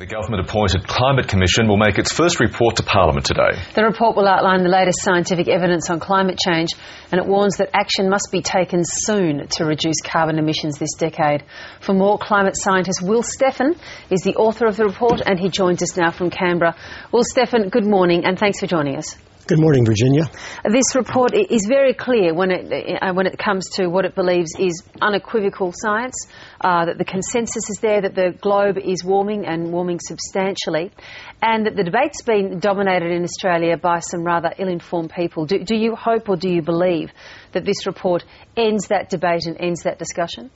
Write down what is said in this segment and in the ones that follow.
The government-appointed Climate Commission will make its first report to Parliament today. The report will outline the latest scientific evidence on climate change, and it warns that action must be taken soon to reduce carbon emissions this decade. For more, climate scientist Will Steffen is the author of the report, and he joins us now from Canberra. Will Steffen, good morning, and thanks for joining us. Good morning, Virginia. This report is very clear when it comes to what it believes is unequivocal science, that the consensus is there that the globe is warming and warming substantially, and that the debate's been dominated in Australia by some rather ill-informed people. Do you hope or do you believe that this report ends that debate and ends that discussion?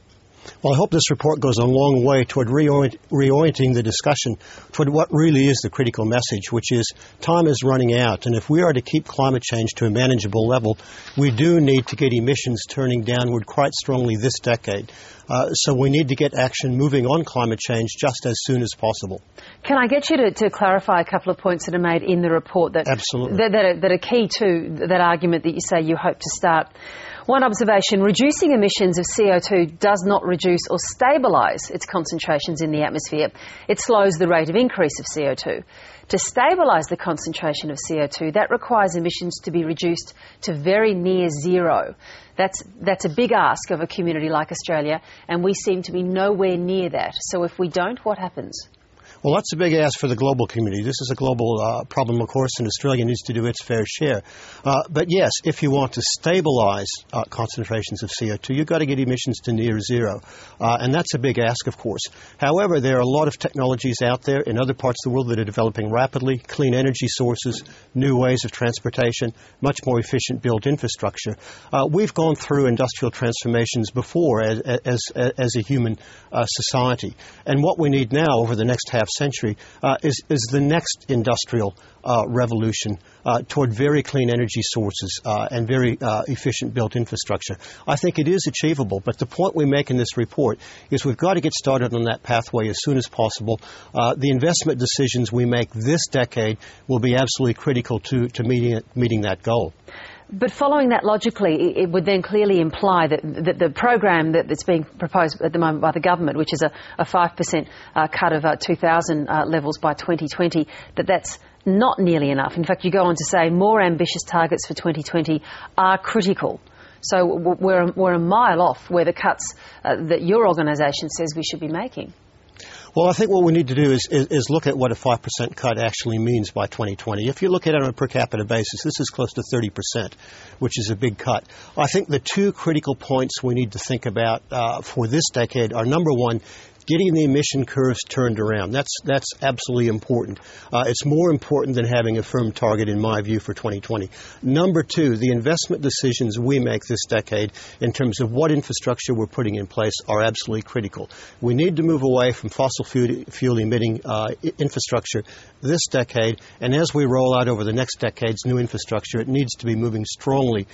Well, I hope this report goes a long way toward reorienting the discussion toward what really is the critical message, which is time is running out. And if we are to keep climate change to a manageable level, we do need to get emissions turning downward quite strongly this decade. So we need to get action moving on climate change just as soon as possible. Can I get you to clarify a couple of points that are made in the report that, Absolutely. that are key to that argument that you say you hope to start? One observation, reducing emissions of CO2 does not reduce or stabilise its concentrations in the atmosphere. It slows the rate of increase of CO2. To stabilise the concentration of CO2, that requires emissions to be reduced to very near zero. That's a big ask of a community like Australia, and we seem to be nowhere near that. So if we don't, what happens? Well, that's a big ask for the global community. This is a global problem, of course, and Australia needs to do its fair share. But yes, if you want to stabilise concentrations of CO2, you've got to get emissions to near zero. And that's a big ask, of course. However, there are a lot of technologies out there in other parts of the world that are developing rapidly, clean energy sources, new ways of transportation, much more efficient built infrastructure. We've gone through industrial transformations before as a human society. And what we need now over the next half century is the next industrial revolution toward very clean energy sources and very efficient built infrastructure. I think it is achievable, but the point we make in this report is we've got to get started on that pathway as soon as possible. The investment decisions we make this decade will be absolutely critical to meeting that goal. But following that logically, it would then clearly imply that the program that's being proposed at the moment by the government, which is a 5% cut of 2000 levels by 2020, that's not nearly enough. In fact, you go on to say more ambitious targets for 2020 are critical. So we're a mile off where the cuts that your organisation says we should be making. Well, I think what we need to do is look at what a 5% cut actually means by 2020. If you look at it on a per capita basis, this is close to 30%, which is a big cut. I think the two critical points we need to think about for this decade are, number one, getting the emission curves turned around. That's absolutely important. It's more important than having a firm target, in my view, for 2020. Number two, the investment decisions we make this decade in terms of what infrastructure we're putting in place are absolutely critical. We need to move away from fossil fuel-emitting infrastructure this decade, and as we roll out over the next decades new infrastructure, it needs to be moving strongly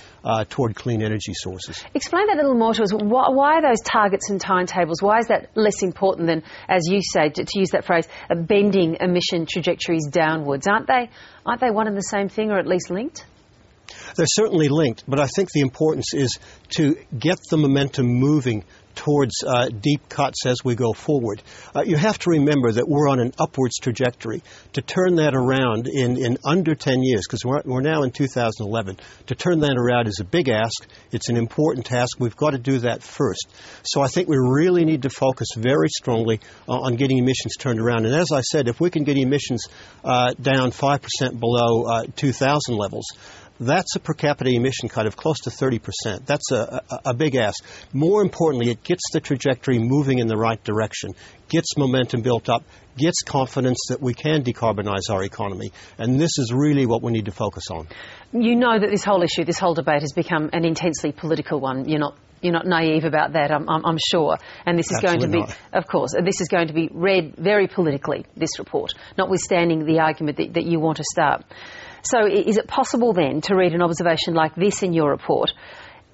toward clean energy sources. Explain that a little more to us. Why are those targets and timetables? Why is that less important than, as you say, to use that phrase, bending emission trajectories downwards? Aren't they one and the same thing, or at least linked? They're certainly linked, but I think the importance is to get the momentum moving towards deep cuts as we go forward. You have to remember that we're on an upwards trajectory. To turn that around in under 10 years, because we're now in 2011, to turn that around is a big ask. It's an important task. We've got to do that first. So I think we really need to focus very strongly on getting emissions turned around. And as I said, if we can get emissions down 5% below 2000 levels, that's a per capita emission cut of close to 30%. That's a big ask. More importantly, it gets the trajectory moving in the right direction, gets momentum built up, gets confidence that we can decarbonize our economy. And this is really what we need to focus on. You know that this whole issue, this whole debate has become an intensely political one. You're not naive about that, I'm sure. And this is going to be, of course, this is going to be read very politically, this report, notwithstanding the argument that you want to start. So is it possible then to read an observation like this in your report?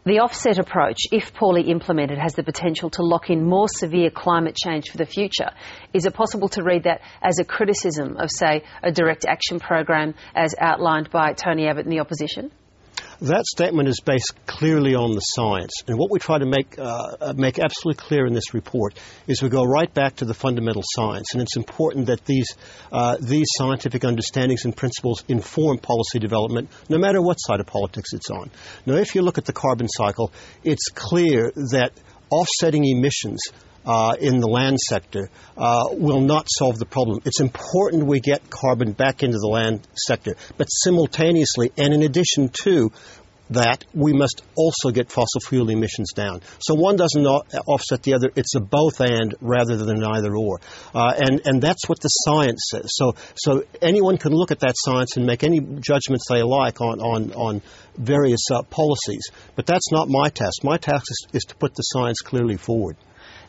The offset approach, if poorly implemented, has the potential to lock in more severe climate change for the future. Is it possible to read that as a criticism of, say, a direct action program as outlined by Tony Abbott and the opposition? That statement is based clearly on the science. And what we try to make absolutely clear in this report is we go right back to the fundamental science. And it's important that these scientific understandings and principles inform policy development, no matter what side of politics it's on. Now, if you look at the carbon cycle, it's clear that offsetting emissions in the land sector will not solve the problem. It's important we get carbon back into the land sector, but simultaneously, and in addition to that, we must also get fossil fuel emissions down. So one doesn't offset the other. It's a both and rather than an either or. And that's what the science says. So anyone can look at that science and make any judgments they like on various policies. But that's not my task. My task is to put the science clearly forward.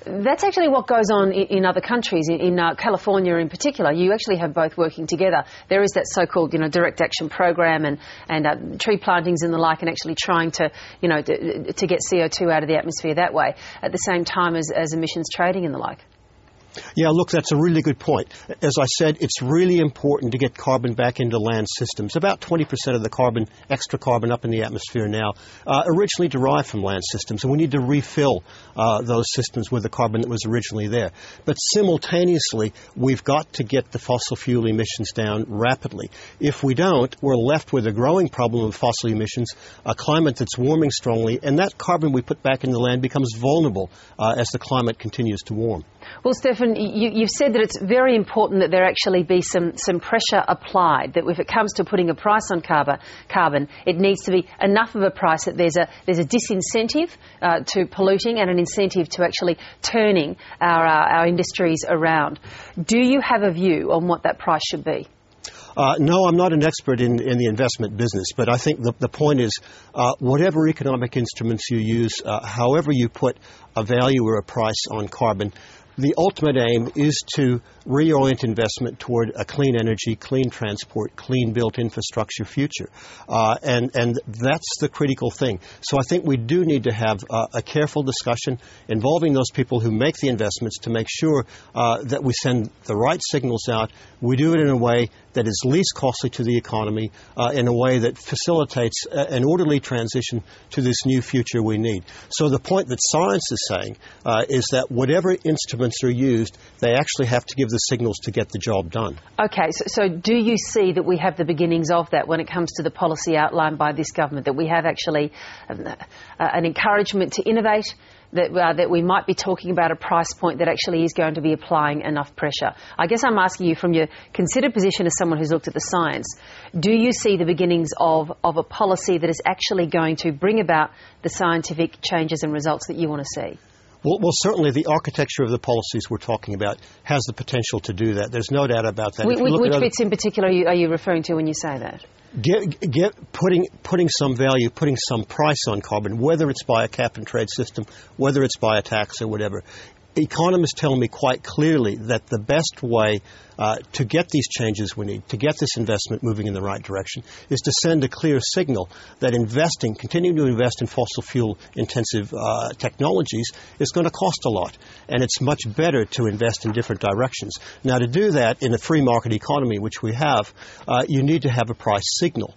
That's actually what goes on in other countries, in California in particular. You actually have both working together. There is that so-called, direct action program and tree plantings and the like, and actually trying to, to get CO2 out of the atmosphere that way, at the same time as emissions trading and the like. Yeah, look, that's a really good point. As I said, it's really important to get carbon back into land systems. About 20% of the extra carbon up in the atmosphere now, originally derived from land systems, and we need to refill those systems with the carbon that was originally there. But simultaneously, we've got to get the fossil fuel emissions down rapidly. If we don't, we're left with a growing problem of fossil emissions, a climate that's warming strongly, and that carbon we put back in the land becomes vulnerable as the climate continues to warm. Well, Steffen, you've said that it's very important that there actually be some pressure applied, that if it comes to putting a price on carbon, it needs to be enough of a price that there's a disincentive to polluting and an incentive to actually turning our industries around. Do you have a view on what that price should be? No, I'm not an expert in the investment business, but I think the point is whatever economic instruments you use, however you put a value or a price on carbon, the ultimate aim is to reorient investment toward a clean energy, clean transport, clean built infrastructure future. And that's the critical thing. So I think we do need to have a careful discussion involving those people who make the investments to make sure that we send the right signals out. We do it in a way that is least costly to the economy, in a way that facilitates an orderly transition to this new future we need. So the point that science is saying is that whatever instruments are used, they actually have to give the signals to get the job done. Okay, so do you see that we have the beginnings of that when it comes to the policy outlined by this government, that we have actually an encouragement to innovate, that we might be talking about a price point that actually is going to be applying enough pressure? I guess I'm asking you from your considered position as someone who's looked at the science, do you see the beginnings of a policy that is actually going to bring about the scientific changes and results that you want to see? Well, certainly the architecture of the policies we're talking about has the potential to do that. There's no doubt about that. Which bits in particular are you referring to when you say that? Putting some value, putting some price on carbon, whether it's by a cap and trade system, whether it's by a tax or whatever. Economists tell me quite clearly that the best way to get these changes we need, to get this investment moving in the right direction, is to send a clear signal that continuing to invest in fossil fuel intensive technologies is going to cost a lot. And it's much better to invest in different directions. Now, to do that in a free market economy, which we have, you need to have a price signal.